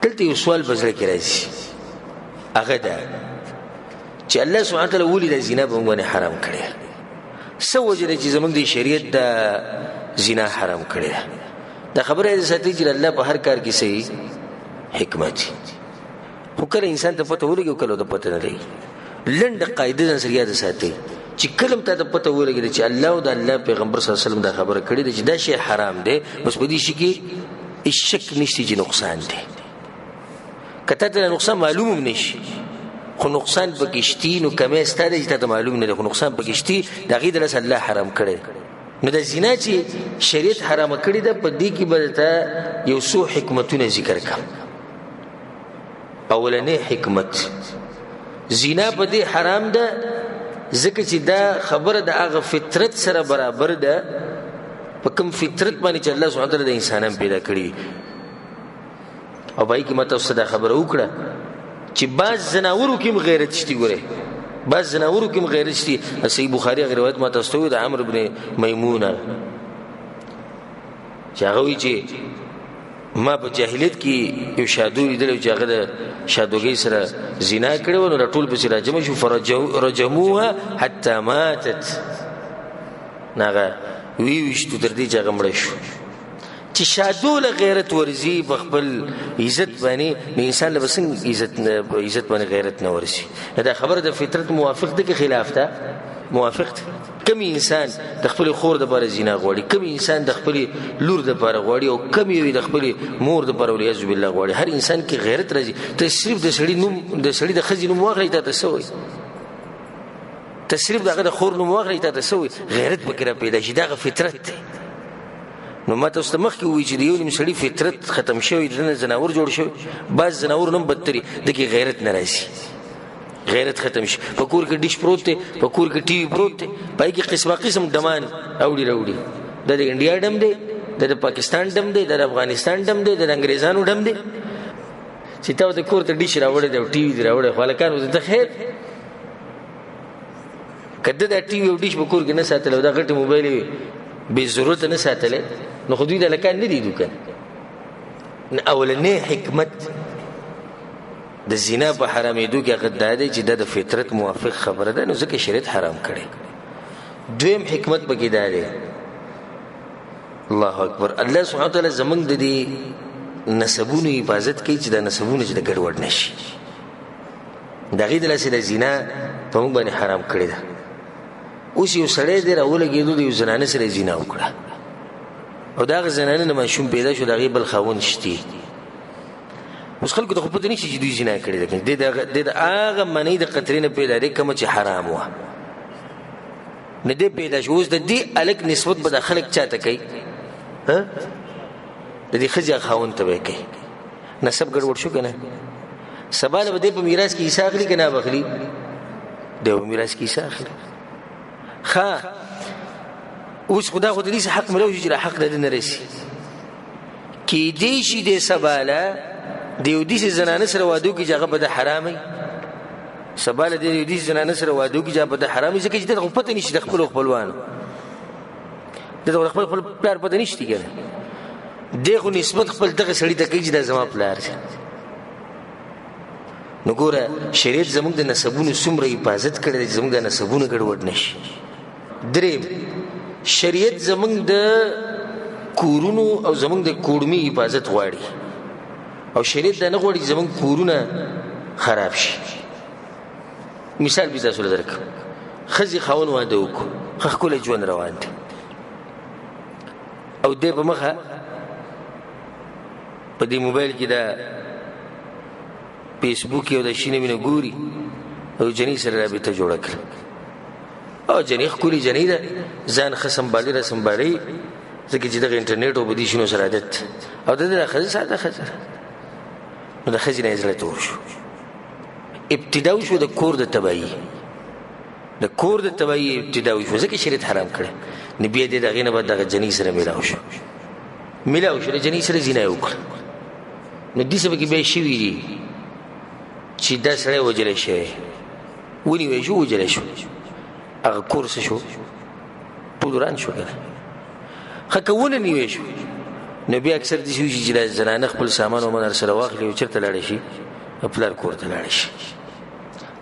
دلته یو سوال په زړه کې راځي، هغه دا چې الله سبحانه وتعالی ولې د زنا په موږ باندې حرام کړی؟ څه وجه ده چې زموږ د شریعت د زنا حرام کړی ده؟ دا خبره دې ساتي چې الله په هر کار کې صحیح حکمت خو کله انسان ته پته ولګي او کله ته پته نه لګي. لنډه قاعده ځان سره یاد ساتي چې کله ته پته ولګي چې الله او د الله پیغمبر صلی الله علیه وسلم دا خبره کړې ده چې دا شی حرام دی، بس په دې شي کې شک نشته چې نقصان دی. کته ته نقصان معلوم نشي خو نقصان پکې شتي، نو کمه ستاره چې ته معلوم نه دی خو نقصان پکې شتي، دا غي د الله حرام کړی. نو د زنا چې شریعت حرام کړی ده په دې کې به ته یو څو حکمتونه ذکر کړم. اولنې حکمت، زنا په دې حرام ده ځکه چې دا خبره د هغه فطرت سره برابر ده، په کوم فطرت باندې چې الله سبحانه وتعالی د انسانان پیدا کړی. او پای کې ماته اوس دا خبره وکړه چې بعض زناورو کې غیرت شتي. ګوره بعض زناورو کې غیرت شتي. صحیح بخاری روایت ماته استوي د عمرو بن میمونه چې هغه وی چې ما په جاهلیت کې یو شادو لیدل چې هغه د شادوګۍ سره زنا کړو، نو ټول په سره جمع شو، فرجموها حتى ماتت. ناغه ویشتو تر دې چې هغه مړ شو. چې شادو له غیرت ورزي په خپل عزت باندې، نو انسان له بسنګ عزت باندې غیرت نه ورسي. دا خبره د فطرت موافق ده که خلاف ده؟ موافق ده. کم انسان د خپل خور د بار زنا غواړي، کم انسان د خپل لور د بار غواړي، او کم یو د خپل مور د بار ولې عزب الله غواړي. هر انسان کې غیرت راځي. تصریف د سړی نوم، د سړی د خزي نوم واخلي ته تسوي، تصریف دغه د خور نوم واخلي ته تسوي، غیرت بکره پیدا شي. دا فطرت دی. نو ماته اوس مخ کې وی چې یو نیم سړی فطرت ختم شوی، د زناور جوړ شوی. بعض زناور نوم بدتري دغه غیرت ناراضي، غیرت ختم شي. په کور کې ډیش پروت دی، په کور کې ټي وي پروت دی، پای کې قسمه قسم دمان اوړي راوړي. د انډیا ډم دی، د پاکستان ډم دی، د افغانستان ډم دی، د انګريزانو ډم دی. چې تاسو د کور ته ډیش راوړی دی او ټي وي راوړی، خلکانو ته خیر کده د ټي وي او ډیش په کور کې نه ساتل او د غټ موبایل به ضرورت نه ساتل، نو خو دوی د لکان نه دي دوکان. اولنې حکمت د زنا په حرامېدو کې هغه دا دی چې د فطرت موافق خبره ده، نو ځکه شریعت حرام کړي. دویم حکمت پکې دا دی، الله اکبر، الله سبحانه وتعالی زمونږ د دې نسبونو حفاظت کوي چې د نسبونو چې د ګډوډ نشي. د غي د لاسه د زنا په موږ باندې حرام کړی ده. اوس یو سړی دی راولګېدو د یو زنانه سره زنا وکړه، او دا زنانه نه ماشوم پیدا شو، د غي بل خاوند شتي. اوس خلکو ته خو پته نشي چې دوی زنا کړی ده. د هغه منی د قطرې نه پیدا دی کوم چې حرام و نه دی پیدا شو. اوس د دې الک نسبت به د خلک چاته کوي؟ ها د دې خځه خاوند ته به کوي. نسب ګډوډ شو کنه. سباله به په میراث کې حصہ اخلي کنه بخلي د میراث کې حصہ اخلي. ها اوس خدا خو دې حق ملو چې حق نه رسي کې دې شي د سباله دیو دې زنانه سره وادو کې جګه په حرامي. سباله دیو دې زنانه سره وادو کې جګه په حرامي ځکه چې ته پته نشي د خپلوانو، د خپل پلار پته نشي کېږي. دغه نسبت خپل دغه سړی ته کوي چې د زما پلار دی. نو ګوره شریعت زموږ د نسبونو څومره حفاظت کړی دی، زموږ د نسبونو ګډوډ نشي. دریم شریعت زموږ د کورونو او زموږ د کوړمي حفاظت غواړي، او شریعت دا نه غواړي زموږ کورونه خراب شي. مثال به تاسو درکړم، خزي خاون واده وکړو، خپل ژوند روان دي، او دې په مخه په دې موبایل کې دا فیسبوک یو د شینې مینه ګوري او جنې سره رابطه جوړه کړه، او جنې خولي جنې ده ځان خصم بالي رسم بالي ځکه چې د انټرنیټ او بدی شنو سره عادت، او د خزه ساده خزه نو د خزینه ازله تور شو. ابتداء شو د کور د تبعی، د کور د تبعی ابتداء شو ځکه شریعت حرام کړي. نبی دې دغه نه بعد دغه جنې سره ملاو شو جنې سره زنا وکړه. نو دې سبا کې به شي ویلي چې دا سره وجل شي، ونی وې شو وجل شو، هغه کورس شو پودران شو کنه، خکونه نیوي شو، نو بیا اکثر داسې وشي چې دا زنانه خپل سامان ومن سره واخلي او چېرته لاړه شي پلار کور ته لاړه شي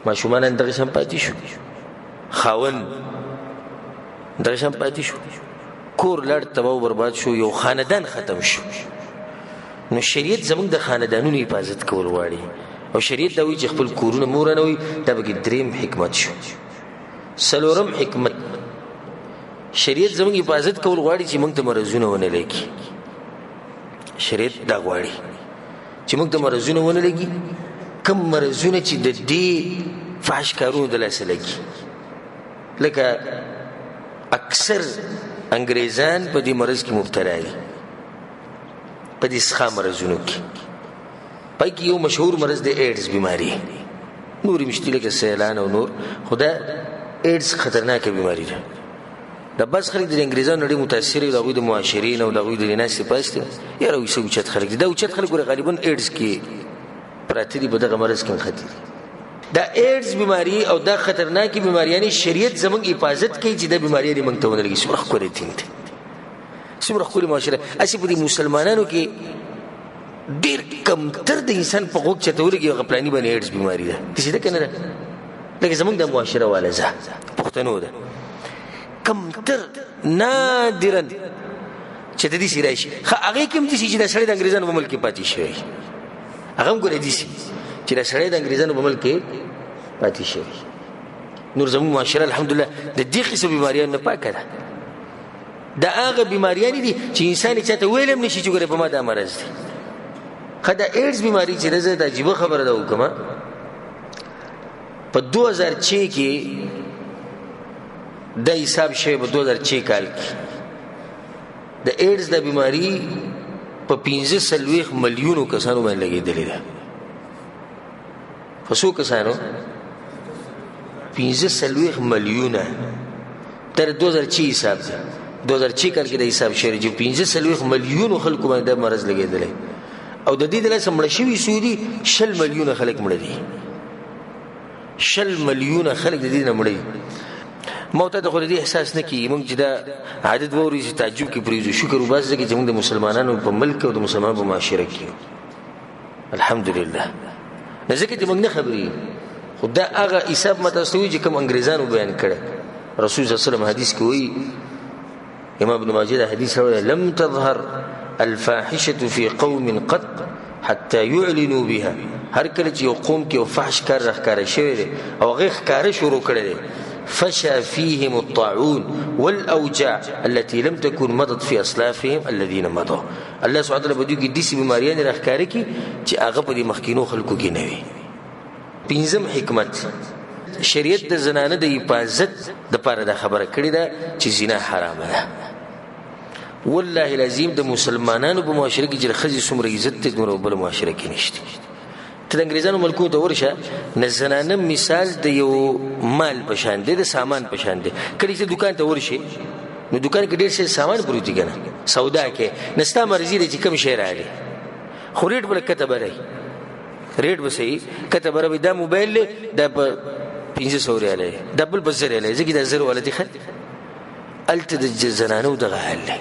ماشومان هم دغه شان پاتې شو خاوند دغه شان پاتې شو کور لړ تباہ و برباد شو یو خاندان ختم شو نو شریعت زموږ د خاندانونو حفاظت کول غواړي او شریعت دا وایي چې خپل کورونه مورانه وي دا پکې دریم حکمت شو څلورم حکمت شریعت زموږ حفاظت کول غواړي چې موږ ته مرضونه ونه لګي شریعت دا غواړي چې موږ ته مرضونه ونه لګي کم مرضونه چې د دې فحش کارونو د لاسه لګي لکه اکثر انګریزان په دې مرض کې مبتلا دي په دې څخه مرضونو کې پای کې یو مشهور مرض د ایډز بیماری نورې مشتي لکه سیلان او نور خدا ایډز خطرناکه بیماری ده دا بس خلک د انګریزانو ډېر متاثر دي د هغوی د معاشرین او د هغوی د ناستې پاستې یاره اوس اوچت خلک دي دا اوچت خلک ګوره غالبا ایډز کې پراته دي په دغه مرض کې نښتي دي دا ایډز بیماری او دا خطرناکې بیماریانې شریعت زموږ حفاظت کوي چې دا بیماریانې موږ ته ونه لګي څومره ښکلی دین دی څومره ښکلې معاشره هسې په دې مسلمانانو کې ډېر کمتر د انسان په غوږ چته ولګي هغه پلاني باندې ایډز بیماري ده داسې ده که نه ده لکه زموږ د معاشره والا زه پښتنو ده کمتر نادرا چې د دې راشي هغې کې هم داسې چې دا سړی د انګریزانو په ملک کې پاتې شوی هغه هم ګوره داسې چې دا سړی د انګریزانو په ملک کې پاتې شوی نور زموږ معاشره الحمدلله د دې قسم بیماریانو نه پاکه ده دا هغه بیماریانې دي چې انسان یې چاته ویلی هم نشي چې ګوره په ما دا مرض دی ښه دا ایډز بیماري چې ده زه د عجیبه خبره ده وکړمه په 2006 کې دا حساب شوی په 2006 کال کې د ایډز د بیماری په 45 ملیونو کسانو باندې لګېدلې ده په څو کسانو 45 ملیونه تر 2006 حساب ده 2006 کال کې د حساب شوی چې 45 ملیونو خلکو باندې د مرض لګېدلی او د دې د لاسه مړه شوي سعودي 20 ملیونه خلک مړه دي 20 ملیونه خلک د دې نه مړه دي ما ته د خو د دې احساس نه کېږي موږ چې دا عادت واورو چې تعجب کې پرېږدو شکر وباسو ځکه چې موږ د مسلمانانو په ملک او د مسلمانانو په معاشره کې الحمدلله نه ځکه چې موږ نه خبرېږو خو دا هغه حساب ما تاسو ته وایي چې کوم انګریزانو بیان کړی رسول صلی الله علیه وسلم حدیث کې وایي امام ابن ماجه دا حدیث راوړی لم تظهر الفاحشه في قوم قط حتى يعلنوا بها هر کله چې یو قوم کې یو فحش کار راښکاره شوی دی او هغه ښکاره شروع کړی دی فشى فيهم الطاعون والاوجاع التي لم تكن مضت في اسلافهم الذين مضوا الله سبحانه وتعالى بدو کې داسې بیماریان راښکاره کړي چې هغه په دې مخکینو خلکو کې نه وي پنځم حکمت شریعت د زنانه د حفاظت دپاره دا خبره کړې ده چې زنا حرامه ده والله العظیم د مسلمانانو په معاشره کې چې د ښځې څومره عزت دی دومره بله معاشره کې نشته ته د انګریزانو ملکونو ته ورشه نه زنانه مثال د یو مال په شان دی د سامان په شان دی کله چې دکان ته ورشي نو دکان کې ډېر شی سامان پروت دی که نه سودا کې نه ستا مرضي دی چې کوم شی راغلی خو ریټ به لږ کته به رهي ریټ به صحیح کته به رهي دا موبایل دی دا په 500 ریاله دی دا بل په 1000 ریاله دی ځکه دا 1000 والا دی ښه هلته د زنانو دغه حال دی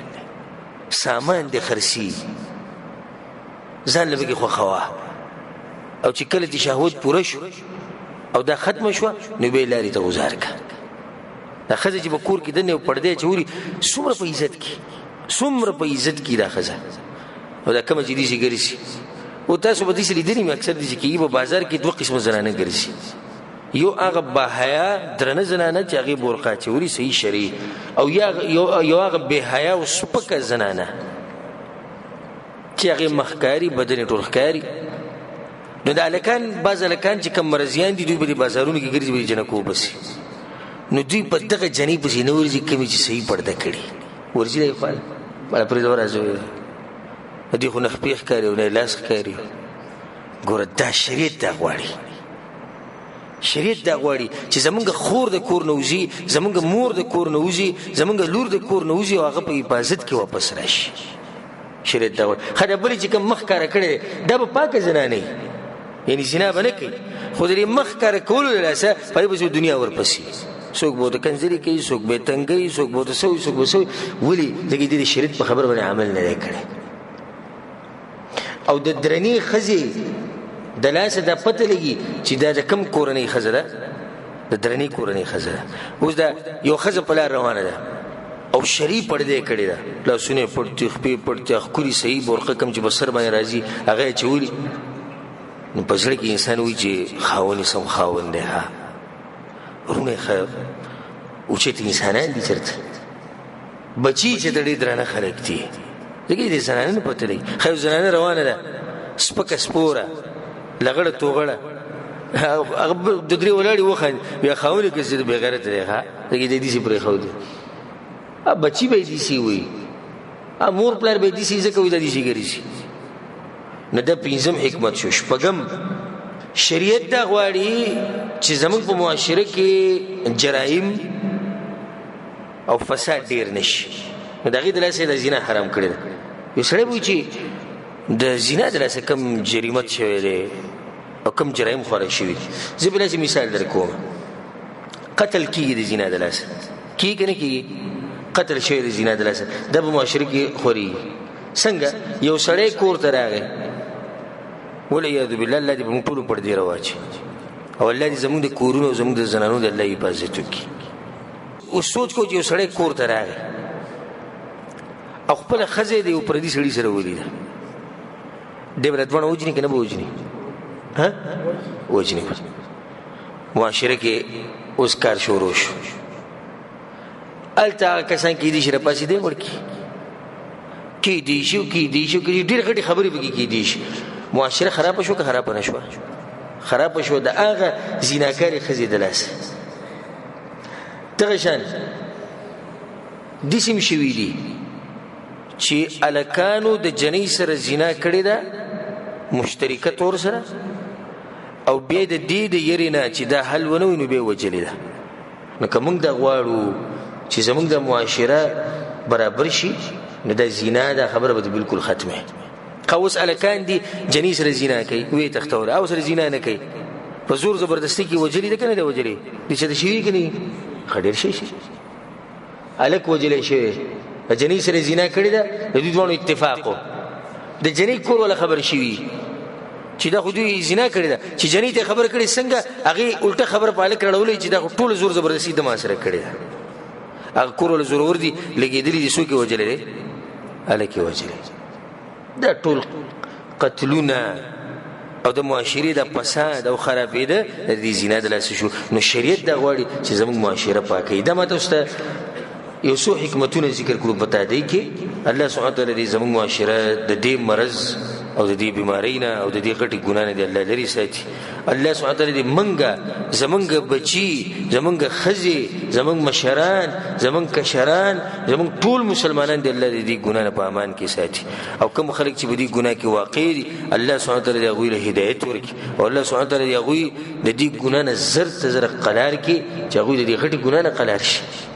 سامان دی خرڅي ځان له پکې خوښوه او چې کله چې شهوت پوره شو او دا ختمه شوه نو بیا یې لارې ته گزار کړه دا ښځه چې په کور کې دننه یو پردی اچولي څومره په عزت کې څومره په عزت کې دا ښځه او دا کومه چې داسې ګرځي او تاسو به داسې لیدلي مې اکثر داسې کېږي په بازار کې 2 قسمه زنانه ګرځي یو هغه باحیا درنه زنانه چې هغې بورقه اچولي صحیح شرعي او یو هغه بېحیا او سپکه زنانه چې هغې مخ ښکاري بدن یې ټول ښکاري نو دا هلکان بعض هلکان چې کوم مرضیان دي دوی به د بازارونو کې ګرځي به د جنکو وبسي نو دوی په دغه جنۍ پسې نه ورځي کومې چې صحیح پرده کړي ورځي دی خواله مړه پرېږده ورځه دوی خو نه خپې ښکاري او نه یې لاس ښکاري ګوره دا شریعت دا غواړي شریعت دا غواړي چې زمونږ خور د کور نه وځي زمونږ مور د کور نه وځي زمونږ لور د کور نه وځي او هغه په حفاظت کې واپس راشي شریعت دا غواړي ښه دا بلې چې کوم مخ ښکاره کړی دا به پاکه زنانه یعنی زنا به نه کوي خو د دې مخ ښکاره کولو له لاسه په هغې پسې دنیا ورپسې څوک به ورته کنځلې کوي څوک به یې تنګوي څوک به ورته سوي څوک به سوي ولې ځکه دې د شریعت په خبره باندې عمل نه دی کړی او د درنې ښځې د لاسه دا پته لګي چې دا د کم کورنۍ ښځه ده د درنې کورنۍ ښځه ده اوس دا یو ښځه په لار روانه ده او شری پردې کړې ده لاسونه پټ دي خپې پټ دي ښکلي صحیح برقه کم چې په سر باندې راځي هغه یې چولي نو په زړه کې انسان وایي چې خاوند سم خاوند دی ها ورونه اوچت انسانان دي چېرته بچي چې د ډېر درانه خلک دي ځکه دې زنانه نه پته لګي خو زنانه روانه ده سپکه سپوره لغړه توغړه هغه د درې ولاړې وخاندي بیا خاوند یې کسې بې غیرته دی ښه ځکه دې داسې پرېښودي بچی به دې سي وي مور پلار به دې سي ځکه وي دا دې سي ګرځي نه دا پنځم حکمت شو شپږم شریعت دا غواړي چې زموږ په معاشره کې جرایم او فساد ډیر نشي نو د هغې د لاسه د زنا حرام کړی ده یو سړی به وایي چې د زنا د لاسه کم جریمت شوی دی او کم جرایم خواره شوي دي زه به داسې مثال در کوم قتل کېږي د زنا د لاسه کېږي که نه کېږي قتل شوی د زنا د لاسه دا په معاشره کې خورېږي څنګه یو سړی کور ته راغی والعیاذ بالله الله دې په موږ ټولو پردې راواچي او الله دې زموږ د کورونو او زموږ د زنانو د الله حفاظت وکړي اوس سوچ کوو چې یو سړی کور ته راغی او خپله ښځه یې د یو پردي سړي سره ولیده دی به دواړه وجني که نه به وجني وجني معاشره کې اوس کار شروع شو هلته هغه کسان کېدی شي راپاسې دی ورکړي کېدی شي ډېرې غټې خبرې پکې کېدی شي معاشره خرابه شو که خرابه نه شوه خرابه شو د هغه زیناکارې ښځې د لاسه دغه شان داسې م شوي دي چې هلکانو د جنۍ سره زنا کړې ده مشترکه طور سره او بیا د دې د یرې نه چې دا حل ونه وي نو بیا یې وجلې ده نو که موږ دا غواړو چې زموږ د معاشره برابر شي نو دا زنا دا خبره به بالکل ختمه خو اوس هلکان دي جنۍ سره زنا کوي ویې تښتوله او سره زنا نه کوي په زور زبردستي کې وجلې ده که نه ده وجلې دې چې د شوي که نه ښه ډېر شی شي هلک وجلی شوی د جنۍ سره زنا کړې ده د دوی دواړو اتفاق و د جنۍ کور والا خبر شوي چې دا خو دوی زنا کړې ده چې جنۍ ته خبر کړې څنګه هغې الټه خبره په هلک راړولی چې دا خو ټوله زور زبردستي د ما سره کړې ده هغه کور والا زورور دي لګېدلي دي څوک یې وجلی دی هلک یې وجلی دا ټول قتلونه او د معاشرې د فساد او خرابېده د دې زنا د لاسه شو نو شریعت دا غواړي چې زموږ معاشره پاکوي دا ما تاسو ته یو څو حکمتونه ذکر کړو په تادۍ کې الله سبحانه وتعالی دې زموږ معاشره د دې مرض او د دې بیمارۍ نه او د دې غټې ګناه نه دې الله لرې ساتي الله سبحانه وتعالی دې منګه زمونږ بچي زمونږ ښځې زمونږ مشران زمونږ کشران زمونږ ټول مسلمانان دې الله دې ګناه نه په امان کې ساتي او کوم خلک چې په دې ګناه کې واقع دي الله سبحانه وتعالی دې هغوی له هدایت ورکړي او الله سبحانه وتعالی دې هغوی د دې ګناه نه زر ته زر قلار کړي چې هغوی د دې غټې ګناه نه قلار شي